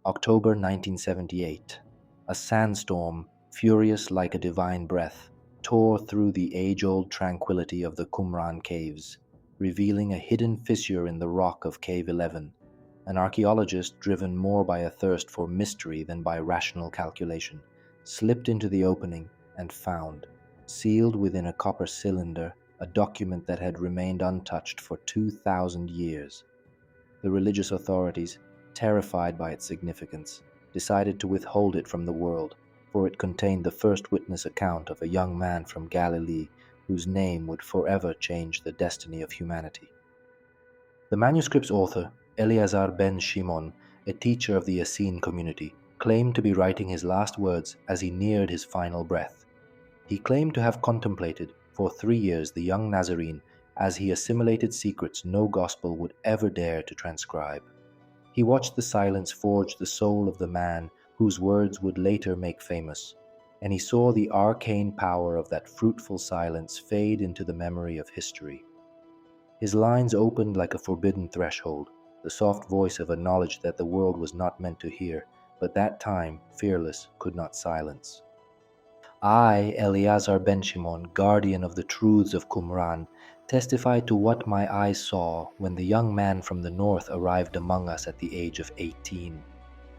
October 1978. A sandstorm, furious like a divine breath, tore through the age-old tranquility of the Qumran caves, revealing a hidden fissure in the rock of Cave 11. An archaeologist, driven more by a thirst for mystery than by rational calculation, slipped into the opening and found, sealed within a copper cylinder, a document that had remained untouched for 2,000 years. The religious authorities, terrified by its significance, decided to withhold it from the world, for it contained the first witness account of a young man from Galilee whose name would forever change the destiny of humanity. The manuscript's author, Eleazar ben Shimon, a teacher of the Essene community, claimed to be writing his last words as he neared his final breath. He claimed to have contemplated for 3 years the young Nazarene as he assimilated secrets no gospel would ever dare to transcribe. He watched the silence forge the soul of the man whose words would later make famous, and he saw the arcane power of that fruitful silence fade into the memory of history. His lines opened like a forbidden threshold, the soft voice of a knowledge that the world was not meant to hear, but that time, fearless, could not silence. I, Eleazar ben Shimon, guardian of the truths of Qumran, testify to what my eyes saw when the young man from the north arrived among us at the age of 18.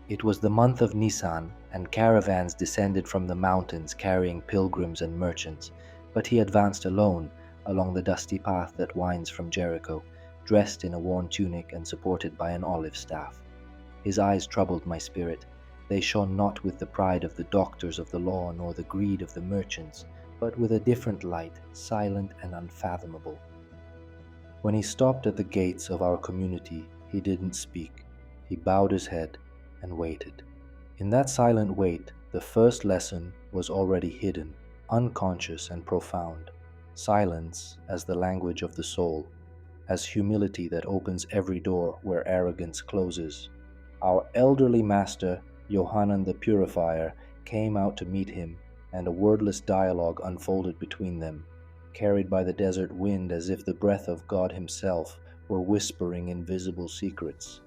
It was the month of Nisan, and caravans descended from the mountains carrying pilgrims and merchants, but he advanced alone along the dusty path that winds from Jericho, dressed in a worn tunic and supported by an olive staff. His eyes troubled my spirit. They shone not with the pride of the doctors of the law nor the greed of the merchants, but with a different light, silent and unfathomable. When he stopped at the gates of our community, he didn't speak. He bowed his head and waited. In that silent wait, the first lesson was already hidden, unconscious and profound. Silence as the language of the soul, as humility that opens every door where arrogance closes. Our elderly master, Yohanan the Purifier, came out to meet him, and a wordless dialogue unfolded between them, carried by the desert wind as if the breath of God himself were whispering invisible secrets.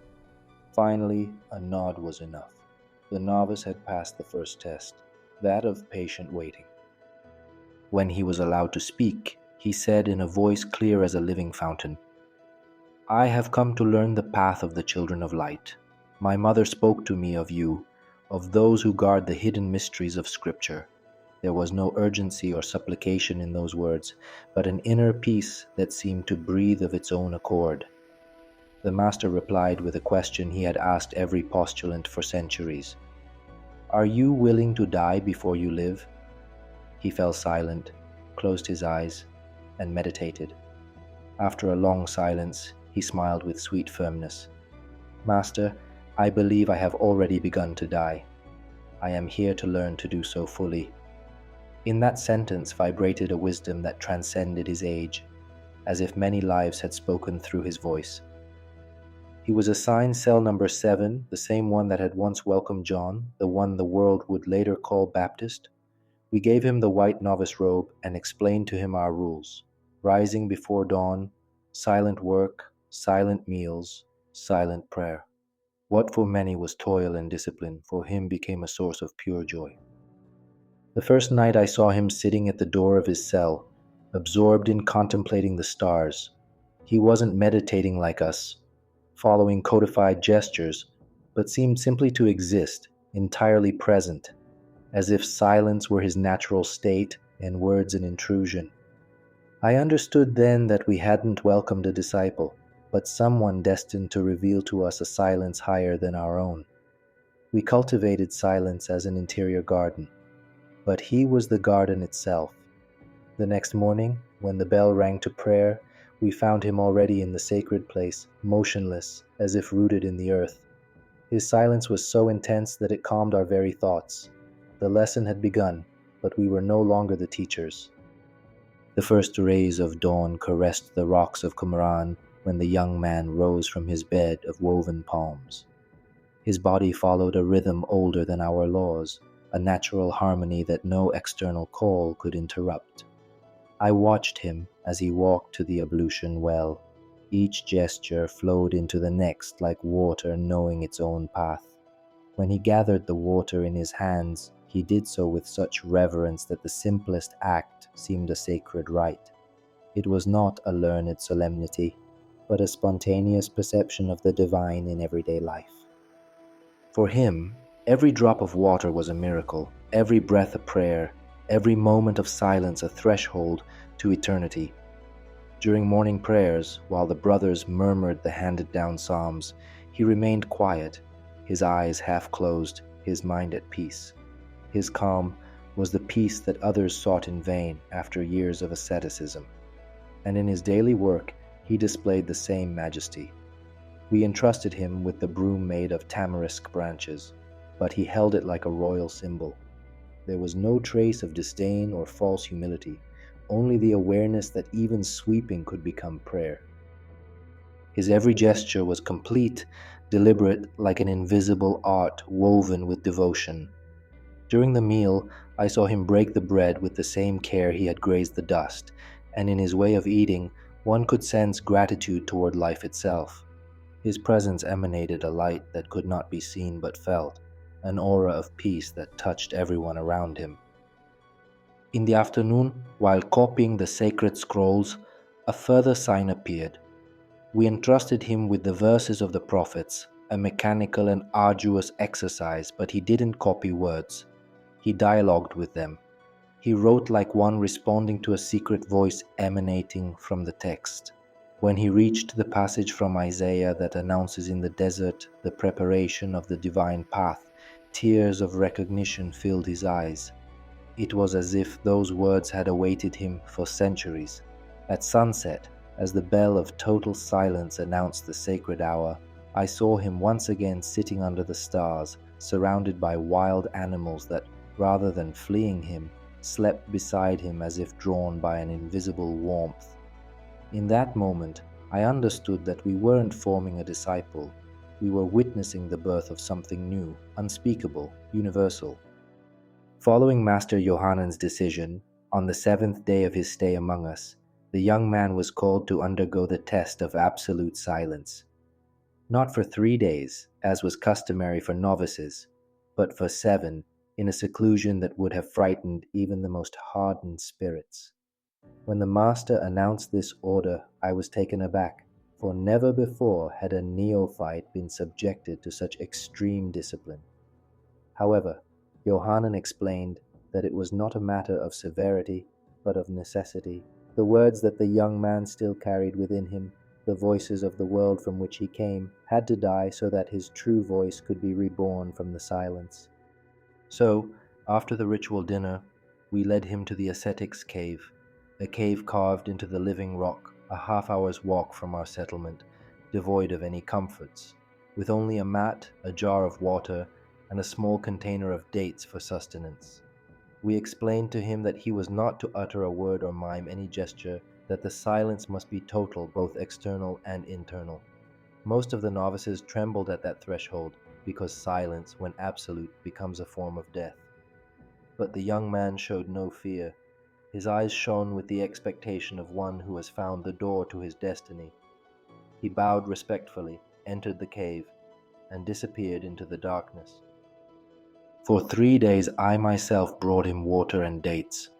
Finally, a nod was enough. The novice had passed the first test, that of patient waiting. When he was allowed to speak, he said in a voice clear as a living fountain, "I have come to learn the path of the children of light. My mother spoke to me of you, of those who guard the hidden mysteries of Scripture." There was no urgency or supplication in those words, but an inner peace that seemed to breathe of its own accord. The master replied with a question he had asked every postulant for centuries. "Are you willing to die before you live?" He fell silent, closed his eyes, and meditated. After a long silence, he smiled with sweet firmness. "Master, I believe I have already begun to die. I am here to learn to do so fully." In that sentence vibrated a wisdom that transcended his age, as if many lives had spoken through his voice. He was assigned cell number 7, the same one that had once welcomed John, the one the world would later call Baptist. We gave him the white novice robe and explained to him our rules: rising before dawn, silent work, silent meals, silent prayer. What for many was toil and discipline, for him became a source of pure joy. The first night I saw him sitting at the door of his cell, absorbed in contemplating the stars. He wasn't meditating like us, following codified gestures, but seemed simply to exist, entirely present, as if silence were his natural state and words an intrusion. I understood then that we hadn't welcomed a disciple, but someone destined to reveal to us a silence higher than our own. We cultivated silence as an interior garden, but he was the garden itself. The next morning, when the bell rang to prayer, we found him already in the sacred place, motionless, as if rooted in the earth. His silence was so intense that it calmed our very thoughts. The lesson had begun, but we were no longer the teachers. The first rays of dawn caressed the rocks of Qumran when the young man rose from his bed of woven palms. His body followed a rhythm older than our laws, a natural harmony that no external call could interrupt. I watched him as he walked to the ablution well. Each gesture flowed into the next like water knowing its own path. When he gathered the water in his hands, he did so with such reverence that the simplest act seemed a sacred rite. It was not a learned solemnity, but a spontaneous perception of the divine in everyday life. For him, every drop of water was a miracle, every breath a prayer, every moment of silence a threshold to eternity. During morning prayers, while the brothers murmured the handed-down psalms, he remained quiet, his eyes half closed, his mind at peace. His calm was the peace that others sought in vain after years of asceticism. And in his daily work, he displayed the same majesty. We entrusted him with the broom made of tamarisk branches, but he held it like a royal symbol. There was no trace of disdain or false humility, only the awareness that even sweeping could become prayer. His every gesture was complete, deliberate, like an invisible art woven with devotion. During the meal, I saw him break the bread with the same care he had grazed the dust, and in his way of eating, one could sense gratitude toward life itself. His presence emanated a light that could not be seen but felt, an aura of peace that touched everyone around him. In the afternoon, while copying the sacred scrolls, a further sign appeared. We entrusted him with the verses of the prophets, a mechanical and arduous exercise, but he didn't copy words. He dialogued with them. He wrote like one responding to a secret voice emanating from the text. When he reached the passage from Isaiah that announces in the desert the preparation of the divine path, tears of recognition filled his eyes. It was as if those words had awaited him for centuries. At sunset, as the bell of total silence announced the sacred hour, I saw him once again sitting under the stars, surrounded by wild animals that, rather than fleeing him, slept beside him as if drawn by an invisible warmth. In that moment, I understood that we weren't forming a disciple. We were witnessing the birth of something new, unspeakable, universal. Following Master Johannen's decision, on the 7th day of his stay among us, the young man was called to undergo the test of absolute silence. Not for 3 days, as was customary for novices, but for 7, in a seclusion that would have frightened even the most hardened spirits. When the master announced this order, I was taken aback, for never before had a neophyte been subjected to such extreme discipline. However, Johanan explained that it was not a matter of severity, but of necessity. The words that the young man still carried within him, the voices of the world from which he came, had to die so that his true voice could be reborn from the silence. So, after the ritual dinner, we led him to the ascetic's cave, a cave carved into the living rock, a half-hour's walk from our settlement, devoid of any comforts, with only a mat, a jar of water, and a small container of dates for sustenance. We explained to him that he was not to utter a word or mime any gesture, that the silence must be total, both external and internal. Most of the novices trembled at that threshold, because silence, when absolute, becomes a form of death. But the young man showed no fear. His eyes shone with the expectation of one who has found the door to his destiny. He bowed respectfully, entered the cave, and disappeared into the darkness. For 3 days I myself brought him water and dates.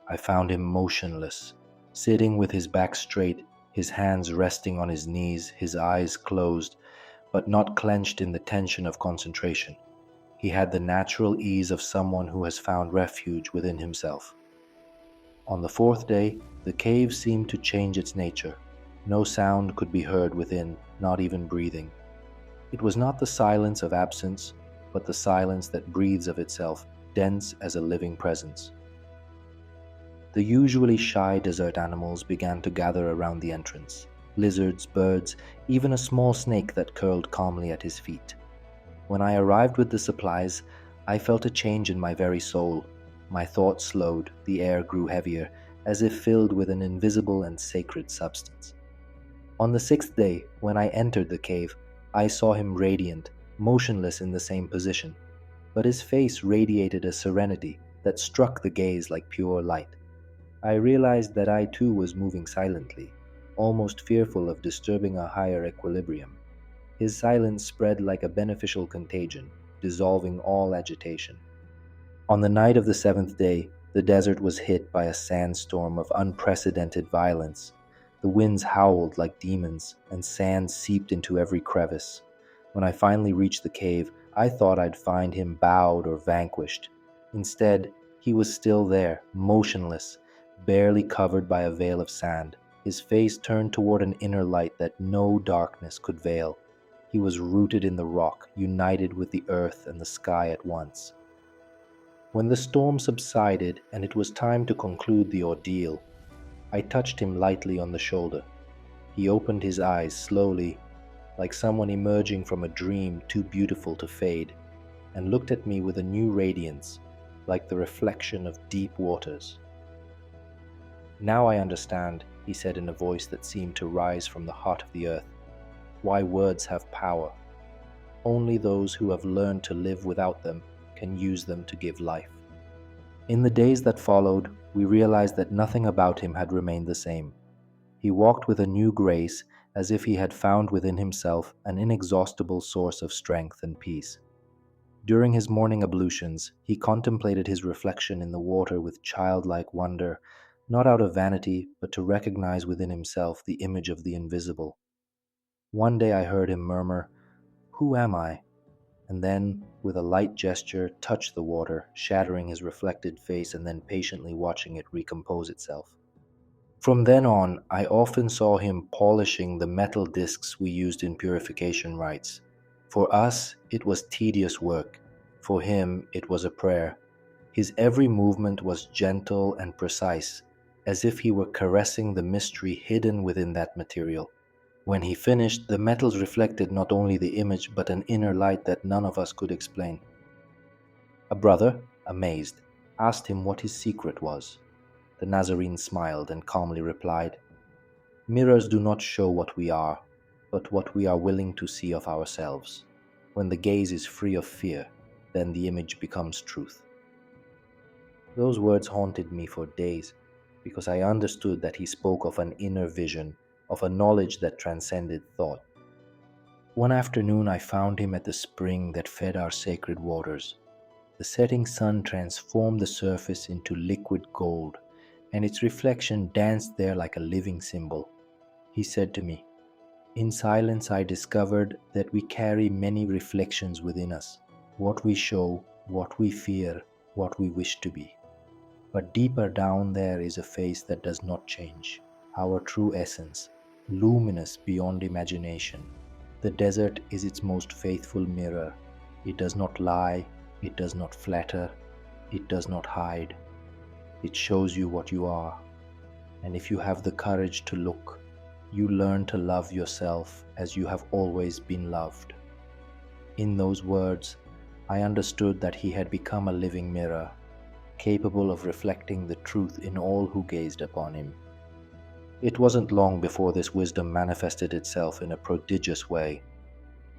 I found him motionless, sitting with his back straight, his hands resting on his knees, his eyes closed, but not clenched in the tension of concentration. He had the natural ease of someone who has found refuge within himself. On the 4th day, the cave seemed to change its nature. No sound could be heard within, not even breathing. It was not the silence of absence, but the silence that breathes of itself, dense as a living presence. The usually shy desert animals began to gather around the entrance. Lizards, birds, even a small snake that curled calmly at his feet. When I arrived with the supplies, I felt a change in my very soul. My thoughts slowed, the air grew heavier, as if filled with an invisible and sacred substance. On the 6th day, when I entered the cave, I saw him radiant, motionless in the same position, but his face radiated a serenity that struck the gaze like pure light. I realized that I too was moving silently, almost fearful of disturbing a higher equilibrium. His silence spread like a beneficial contagion. dissolving all agitation. On the night of the seventh day, the desert was hit by a sandstorm of unprecedented violence. The winds howled like demons, and sand seeped into every crevice. When I finally reached the cave, I thought I'd find him bowed or vanquished. Instead, he was still there, motionless, barely covered by a veil of sand, his face turned toward an inner light that no darkness could veil. He was rooted in the rock, united with the earth and the sky at once. When the storm subsided and it was time to conclude the ordeal, I touched him lightly on the shoulder. He opened his eyes slowly, like someone emerging from a dream too beautiful to fade, and looked at me with a new radiance, like the reflection of deep waters. "Now I understand," he said in a voice that seemed to rise from the heart of the earth, "why words have power. Only those who have learned to live without them can use them to give life." In the days that followed, we realized that nothing about him had remained the same. He walked with a new grace, as if he had found within himself an inexhaustible source of strength and peace. During his morning ablutions, he contemplated his reflection in the water with childlike wonder, not out of vanity, but to recognize within himself the image of the invisible. One day I heard him murmur, "Who am I?" and then, with a light gesture, touch the water, shattering his reflected face and then patiently watching it recompose itself. From then on, I often saw him polishing the metal discs we used in purification rites. For us, it was tedious work. For him, it was a prayer. His every movement was gentle and precise, as if he were caressing the mystery hidden within that material. When he finished, the metals reflected not only the image but an inner light that none of us could explain. A brother, amazed, asked him what his secret was. The Nazarene smiled and calmly replied, "Mirrors do not show what we are, but what we are willing to see of ourselves. When the gaze is free of fear, then the image becomes truth." Those words haunted me for days, because I understood that he spoke of an inner vision, of a knowledge that transcended thought. One afternoon I found him at the spring that fed our sacred waters. The setting sun transformed the surface into liquid gold, and its reflection danced there like a living symbol. He said to me, "In silence I discovered that we carry many reflections within us, what we show, what we fear, what we wish to be. But deeper down there is a face that does not change, our true essence, luminous beyond imagination. The desert is its most faithful mirror. It does not lie, it does not flatter, it does not hide. It shows you what you are. And if you have the courage to look, you learn to love yourself as you have always been loved." In those words, I understood that he had become a living mirror, capable of reflecting the truth in all who gazed upon him. It wasn't long before this wisdom manifested itself in a prodigious way.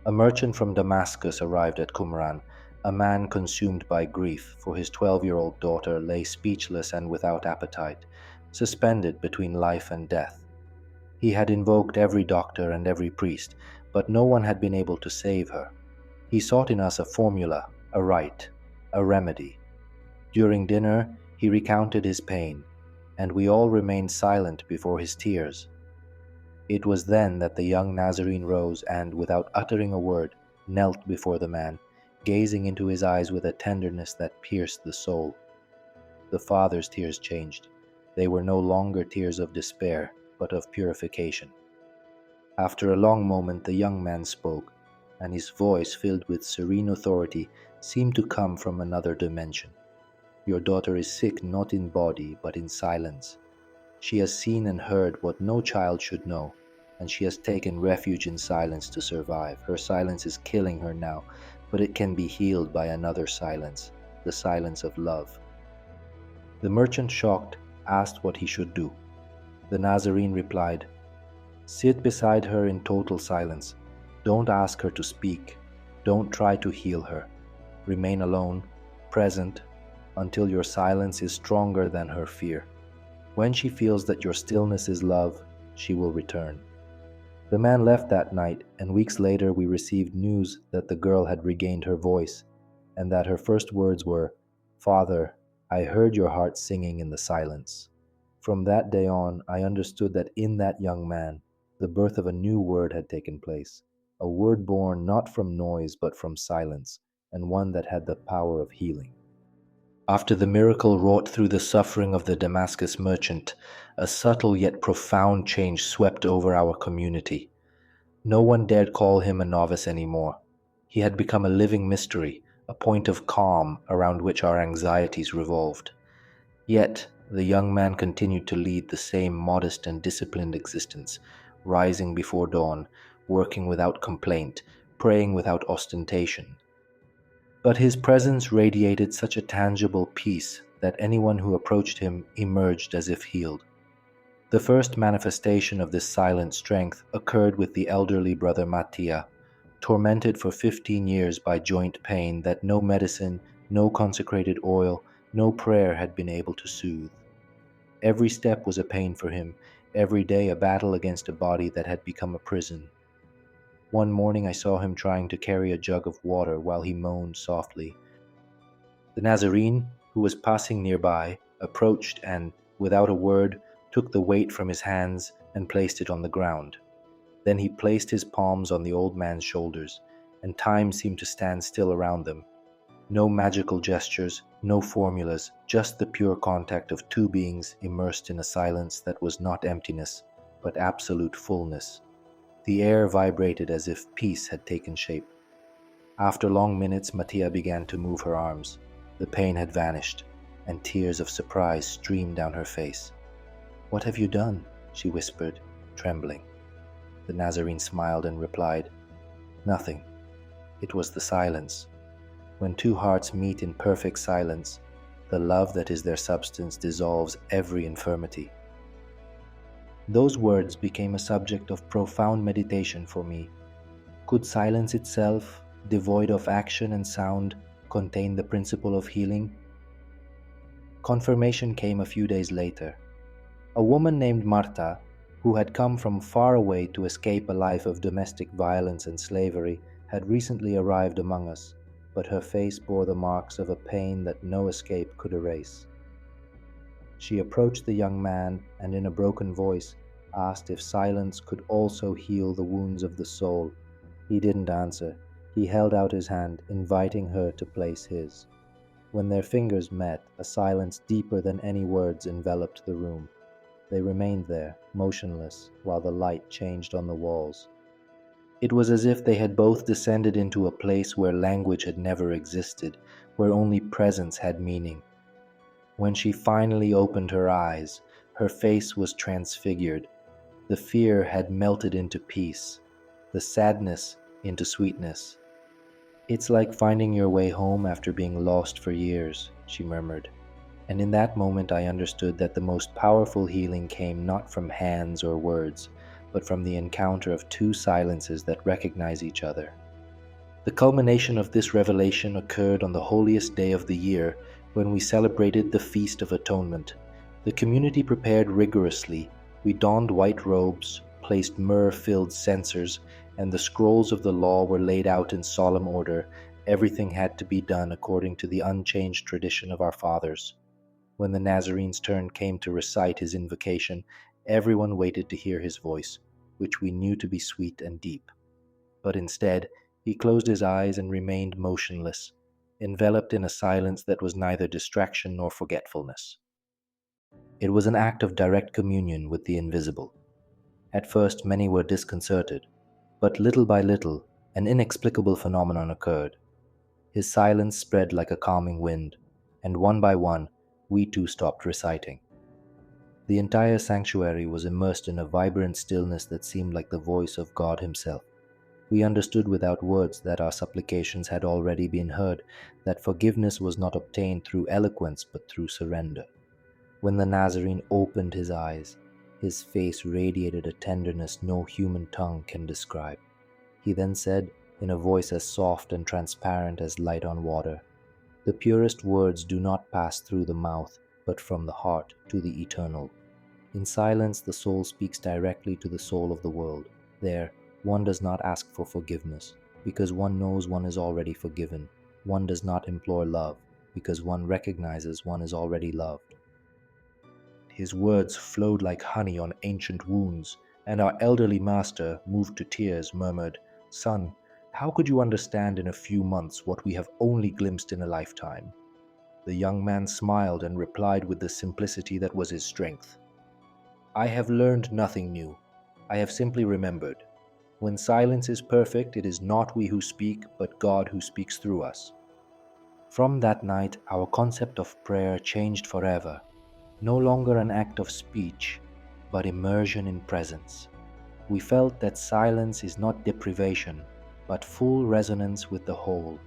A merchant from Damascus arrived at Qumran, a man consumed by grief, for his 12-year-old daughter lay speechless and without appetite, suspended between life and death. He had invoked every doctor and every priest, but no one had been able to save her. He sought in us a formula, a rite, a remedy. During dinner, he recounted his pain, and we all remained silent before his tears. It was then that the young Nazarene rose and, without uttering a word, knelt before the man, gazing into his eyes with a tenderness that pierced the soul. The father's tears changed. They were no longer tears of despair, but of purification. After a long moment, the young man spoke, and his voice, filled with serene authority, seemed to come from another dimension. "Your daughter is sick not in body, but in silence. She has seen and heard what no child should know, and she has taken refuge in silence to survive. Her silence is killing her now, but it can be healed by another silence, the silence of love." The merchant, shocked, asked what he should do. The Nazarene replied, "Sit beside her in total silence. Don't ask her to speak. Don't try to heal her. Remain alone, present, until your silence is stronger than her fear. When she feels that your stillness is love, she will return." The man left that night, and weeks later we received news that the girl had regained her voice, and that her first words were, "Father, I heard your heart singing in the silence." From that day on, I understood that in that young man, the birth of a new word had taken place, a word born not from noise but from silence, and one that had the power of healing. After the miracle wrought through the suffering of the Damascus merchant, a subtle yet profound change swept over our community. No one dared call him a novice anymore. He had become a living mystery, a point of calm around which our anxieties revolved. Yet, the young man continued to lead the same modest and disciplined existence, rising before dawn, working without complaint, praying without ostentation. But his presence radiated such a tangible peace that anyone who approached him emerged as if healed. The first manifestation of this silent strength occurred with the elderly brother Mattia, tormented for 15 years by joint pain that no medicine, no consecrated oil, no prayer had been able to soothe. Every step was a pain for him, every day a battle against a body that had become a prison. One morning I saw him trying to carry a jug of water while he moaned softly. The Nazarene, who was passing nearby, approached and, without a word, took the weight from his hands and placed it on the ground. Then he placed his palms on the old man's shoulders, and time seemed to stand still around them. No magical gestures, no formulas, just the pure contact of two beings immersed in a silence that was not emptiness, but absolute fullness. The air vibrated as if peace had taken shape. After long minutes, Mattia began to move her arms. The pain had vanished, and tears of surprise streamed down her face. "What have you done?" she whispered, trembling. The Nazarene smiled and replied, "Nothing. It was the silence. When two hearts meet in perfect silence, the love that is their substance dissolves every infirmity." Those words became a subject of profound meditation for me. Could silence itself, devoid of action and sound, contain the principle of healing? Confirmation came a few days later. A woman named Marta, who had come from far away to escape a life of domestic violence and slavery, had recently arrived among us, but her face bore the marks of a pain that no escape could erase. She approached the young man and in a broken voice asked if silence could also heal the wounds of the soul. He didn't answer. He held out his hand, inviting her to place his. When their fingers met, a silence deeper than any words enveloped the room. They remained there, motionless, while the light changed on the walls. It was as if they had both descended into a place where language had never existed, where only presence had meaning. When she finally opened her eyes, her face was transfigured. The fear had melted into peace, the sadness into sweetness. "It's like finding your way home after being lost for years," she murmured. And in that moment I understood that the most powerful healing came not from hands or words, but from the encounter of two silences that recognize each other. The culmination of this revelation occurred on the holiest day of the year, when we celebrated the Feast of Atonement. The community prepared rigorously. We donned white robes, placed myrrh-filled censers, and the scrolls of the law were laid out in solemn order. Everything had to be done according to the unchanged tradition of our fathers. When the Nazarene's turn came to recite his invocation, everyone waited to hear his voice, which we knew to be sweet and deep. But instead, he closed his eyes and remained motionless, enveloped in a silence that was neither distraction nor forgetfulness. It was an act of direct communion with the invisible. At first, many were disconcerted, but little by little, an inexplicable phenomenon occurred. His silence spread like a calming wind, and one by one, we too stopped reciting. The entire sanctuary was immersed in a vibrant stillness that seemed like the voice of God Himself. We understood without words that our supplications had already been heard, that forgiveness was not obtained through eloquence but through surrender. When the Nazarene opened his eyes, his face radiated a tenderness no human tongue can describe. He then said, in a voice as soft and transparent as light on water, "The purest words do not pass through the mouth, but from the heart to the eternal." In silence, the soul speaks directly to the soul of the world. There, one does not ask for forgiveness, because one knows one is already forgiven. one does not implore love, because one recognizes one is already loved. His words flowed like honey on ancient wounds, and our elderly master, moved to tears, murmured, "Son, how could you understand in a few months what we have only glimpsed in a lifetime?" The young man smiled and replied with the simplicity that was his strength, "I have learned nothing new. I have simply remembered. When silence is perfect, it is not we who speak, but God who speaks through us." From that night, our concept of prayer changed forever. No longer an act of speech, but immersion in presence. We felt that silence is not deprivation, but full resonance with the whole.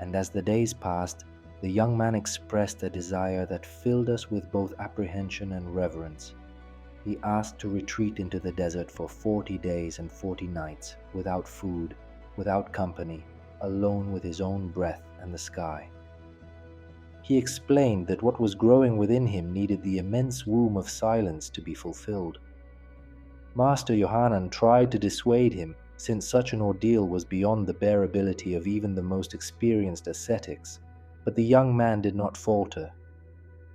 And as the days passed, the young man expressed a desire that filled us with both apprehension and reverence. He asked to retreat into the desert for 40 days and 40 nights, without food, without company, alone with his own breath and the sky. He explained that what was growing within him needed the immense womb of silence to be fulfilled. Master Yohanan tried to dissuade him, since such an ordeal was beyond the bearability of even the most experienced ascetics, but the young man did not falter.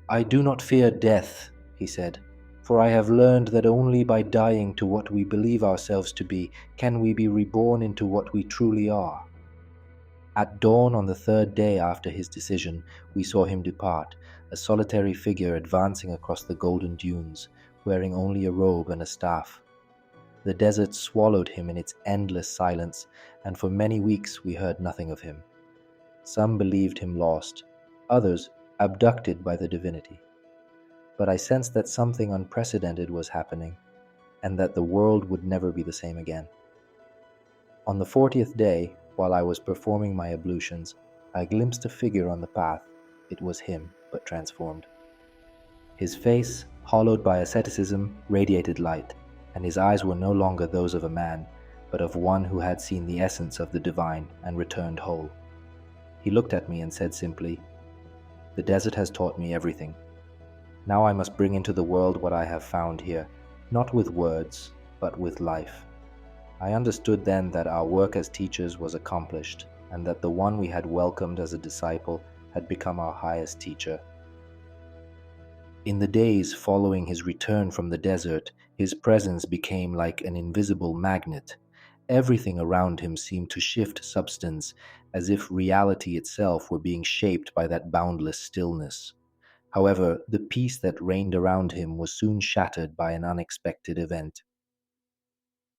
"I do not fear death," he said, "for I have learned that only by dying to what we believe ourselves to be can we be reborn into what we truly are." At dawn on the third day after his decision, we saw him depart, a solitary figure advancing across the golden dunes, wearing only a robe and a staff. The desert swallowed him in its endless silence, and for many weeks we heard nothing of him. Some believed him lost, others abducted by the divinity. But I sensed that something unprecedented was happening, and that the world would never be the same again. On the 40th day, while I was performing my ablutions, I glimpsed a figure on the path. It was him, but transformed. His face, hollowed by asceticism, radiated light, and his eyes were no longer those of a man, but of one who had seen the essence of the divine and returned whole. He looked at me and said simply, "The desert has taught me everything. Now I must bring into the world what I have found here, not with words, but with life." I understood then that our work as teachers was accomplished, and that the one we had welcomed as a disciple had become our highest teacher. In the days following his return from the desert, his presence became like an invisible magnet. Everything around him seemed to shift substance, as if reality itself were being shaped by that boundless stillness. However, the peace that reigned around him was soon shattered by an unexpected event.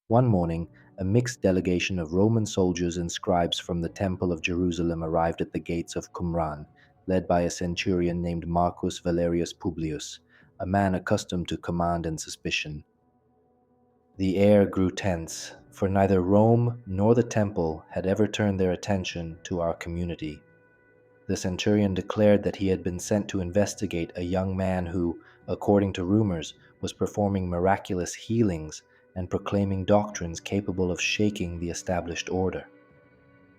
One morning, a mixed delegation of Roman soldiers and scribes from the Temple of Jerusalem arrived at the gates of Qumran, led by a centurion named Marcus Valerius Publius, a man accustomed to command and suspicion. The air grew tense, for neither Rome nor the temple had ever turned their attention to our community. The centurion declared that he had been sent to investigate a young man who, according to rumors, was performing miraculous healings and proclaiming doctrines capable of shaking the established order.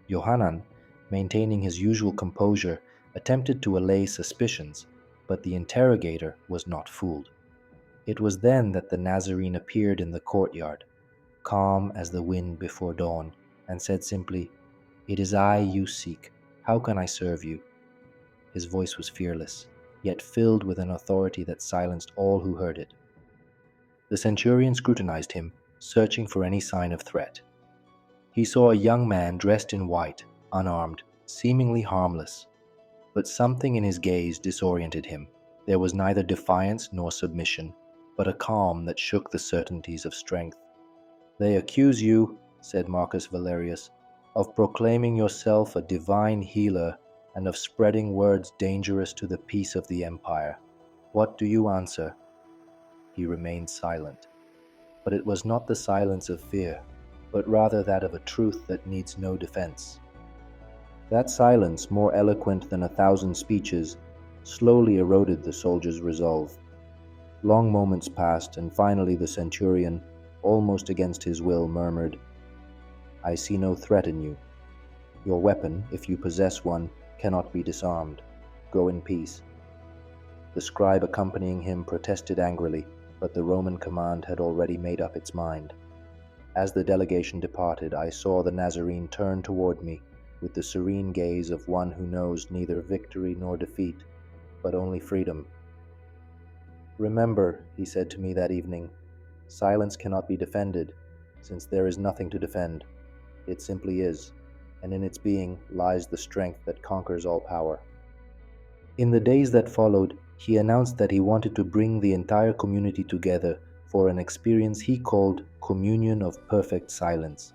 Yohanan, maintaining his usual composure, attempted to allay suspicions, but the interrogator was not fooled. It was then that the Nazarene appeared in the courtyard, calm as the wind before dawn, and said simply, "It is I you seek. How can I serve you?" His voice was fearless, yet filled with an authority that silenced all who heard it. The centurion scrutinized him, searching for any sign of threat. He saw a young man dressed in white, unarmed, seemingly harmless. But something in his gaze disoriented him. There was neither defiance nor submission, but a calm that shook the certainties of strength. "They accuse you," said Marcus Valerius, "of proclaiming yourself a divine healer and of spreading words dangerous to the peace of the empire. What do you answer?" He remained silent. But it was not the silence of fear, but rather that of a truth that needs no defense. That silence, more eloquent than 1,000 speeches, slowly eroded the soldier's resolve. Long moments passed, and finally the centurion, almost against his will, murmured, "I see no threat in you. Your weapon, if you possess one, cannot be disarmed. Go in peace." The scribe accompanying him protested angrily, but the Roman command had already made up its mind. As the delegation departed, I saw the Nazarene turn toward me, with the serene gaze of one who knows neither victory nor defeat, but only freedom. "Remember," he said to me that evening, "silence cannot be defended, since there is nothing to defend. It simply is, and in its being lies the strength that conquers all power." In the days that followed, he announced that he wanted to bring the entire community together for an experience he called Communion of Perfect Silence.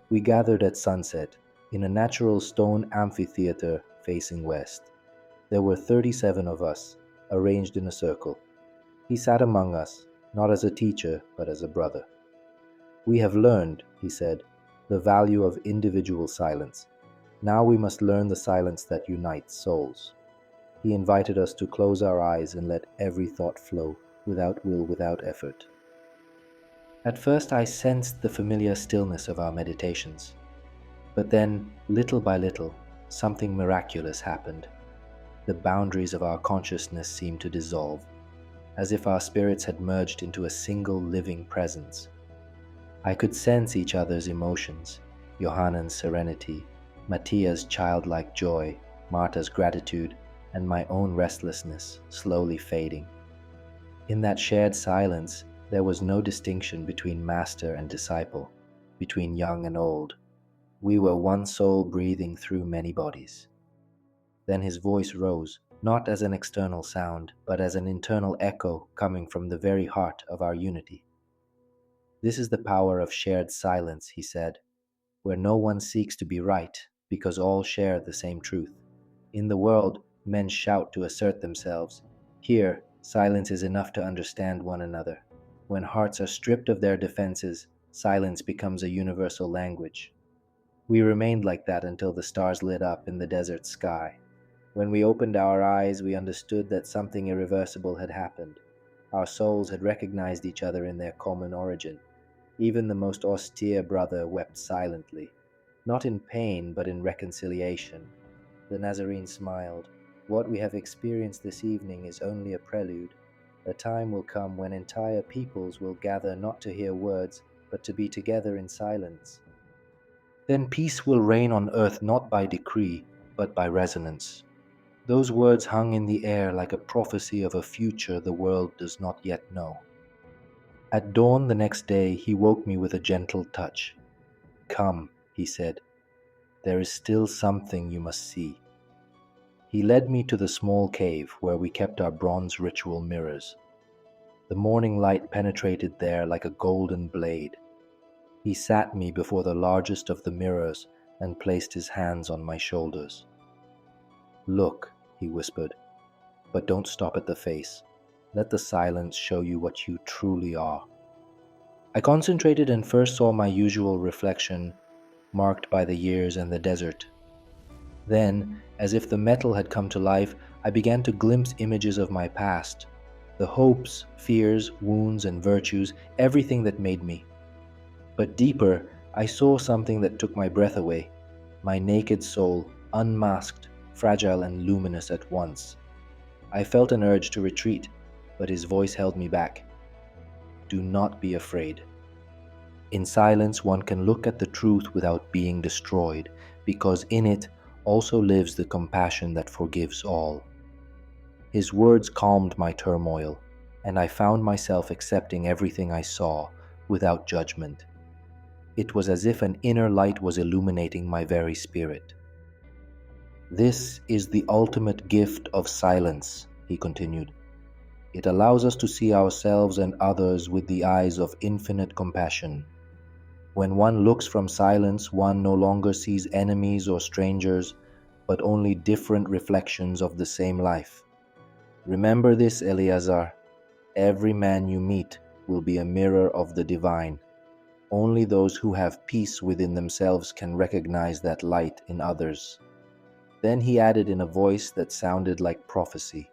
We gathered at sunset in a natural stone amphitheater facing west. There were 37 of us, arranged in a circle. He sat among us, not as a teacher, but as a brother. "We have learned," he said, "the value of individual silence. Now we must learn the silence that unites souls." He invited us to close our eyes and let every thought flow, without will, without effort. At first I sensed the familiar stillness of our meditations. But then, little by little, something miraculous happened. The boundaries of our consciousness seemed to dissolve, as if our spirits had merged into a single living presence. I could sense each other's emotions, Johannen's serenity, Matthia's childlike joy, Marta's gratitude, and my own restlessness slowly fading. In that shared silence, there was no distinction between master and disciple, between young and old. We were one soul breathing through many bodies. Then his voice rose, not as an external sound, but as an internal echo coming from the very heart of our unity. "This is the power of shared silence," he said, "where no one seeks to be right, because all share the same truth. In the world, men shout to assert themselves. Here, silence is enough to understand one another. When hearts are stripped of their defenses, silence becomes a universal language." We remained like that until the stars lit up in the desert sky. When we opened our eyes, we understood that something irreversible had happened. Our souls had recognized each other in their common origin. Even the most austere brother wept silently, not in pain, but in reconciliation. The Nazarene smiled. "What we have experienced this evening is only a prelude. A time will come when entire peoples will gather not to hear words, but to be together in silence. Then peace will reign on earth not by decree, but by resonance." Those words hung in the air like a prophecy of a future the world does not yet know. At dawn the next day, he woke me with a gentle touch. "Come," he said, "there is still something you must see." He led me to the small cave where we kept our bronze ritual mirrors. The morning light penetrated there like a golden blade. He sat me before the largest of the mirrors and placed his hands on my shoulders. "Look," he whispered, "but don't stop at the face. Let the silence show you what you truly are." I concentrated and first saw my usual reflection, marked by the years and the desert. Then, as if the metal had come to life, I began to glimpse images of my past, the hopes, fears, wounds, and virtues, everything that made me. But deeper, I saw something that took my breath away, my naked soul, unmasked, fragile and luminous at once. I felt an urge to retreat, but his voice held me back. "Do not be afraid. In silence one can look at the truth without being destroyed, because in it also lives the compassion that forgives all." His words calmed my turmoil, and I found myself accepting everything I saw without judgment. It was as if an inner light was illuminating my very spirit. "This is the ultimate gift of silence," he continued. "It allows us to see ourselves and others with the eyes of infinite compassion. When one looks from silence, one no longer sees enemies or strangers, but only different reflections of the same life. Remember this, Eleazar. Every man you meet will be a mirror of the divine. Only those who have peace within themselves can recognize that light in others." Then he added in a voice that sounded like prophecy,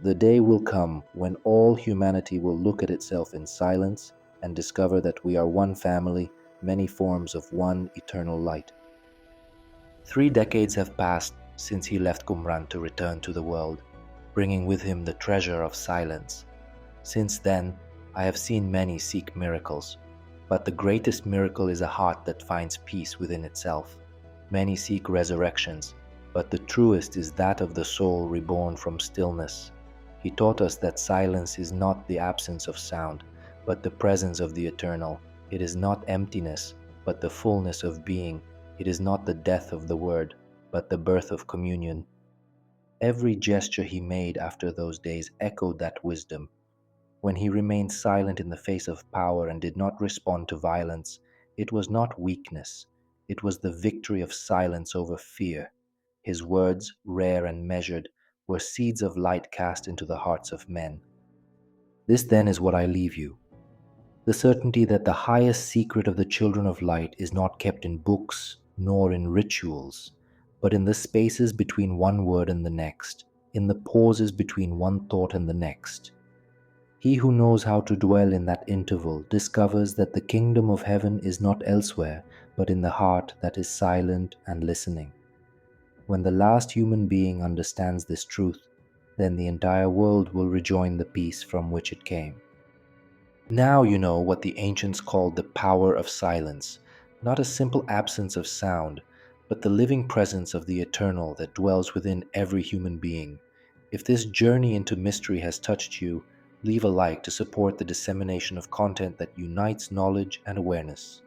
"The day will come when all humanity will look at itself in silence and discover that we are one family, many forms of one eternal light." 3 decades have passed since he left Qumran to return to the world, bringing with him the treasure of silence. Since then, I have seen many seek miracles, but the greatest miracle is a heart that finds peace within itself. Many seek resurrections, but the truest is that of the soul reborn from stillness. He taught us that silence is not the absence of sound, but the presence of the eternal. It is not emptiness, but the fullness of being. It is not the death of the word, but the birth of communion. Every gesture he made after those days echoed that wisdom. When he remained silent in the face of power and did not respond to violence, it was not weakness, it was the victory of silence over fear. His words, rare and measured, were seeds of light cast into the hearts of men. This then is what I leave you: the certainty that the highest secret of the children of light is not kept in books nor in rituals, but in the spaces between one word and the next, in the pauses between one thought and the next. He who knows how to dwell in that interval discovers that the kingdom of heaven is not elsewhere, but in the heart that is silent and listening. When the last human being understands this truth, then the entire world will rejoin the peace from which it came. Now you know what the ancients called the power of silence, not a simple absence of sound, but the living presence of the eternal that dwells within every human being. If this journey into mystery has touched you, leave a like to support the dissemination of content that unites knowledge and awareness.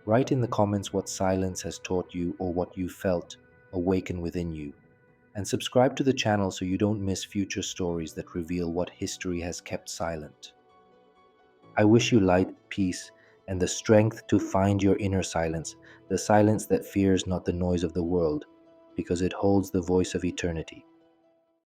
Write in the comments what silence has taught you or what you felt awaken within you. And subscribe to the channel so you don't miss future stories that reveal what history has kept silent. I wish you light, peace, and the strength to find your inner silence, the silence that fears not the noise of the world, because it holds the voice of eternity.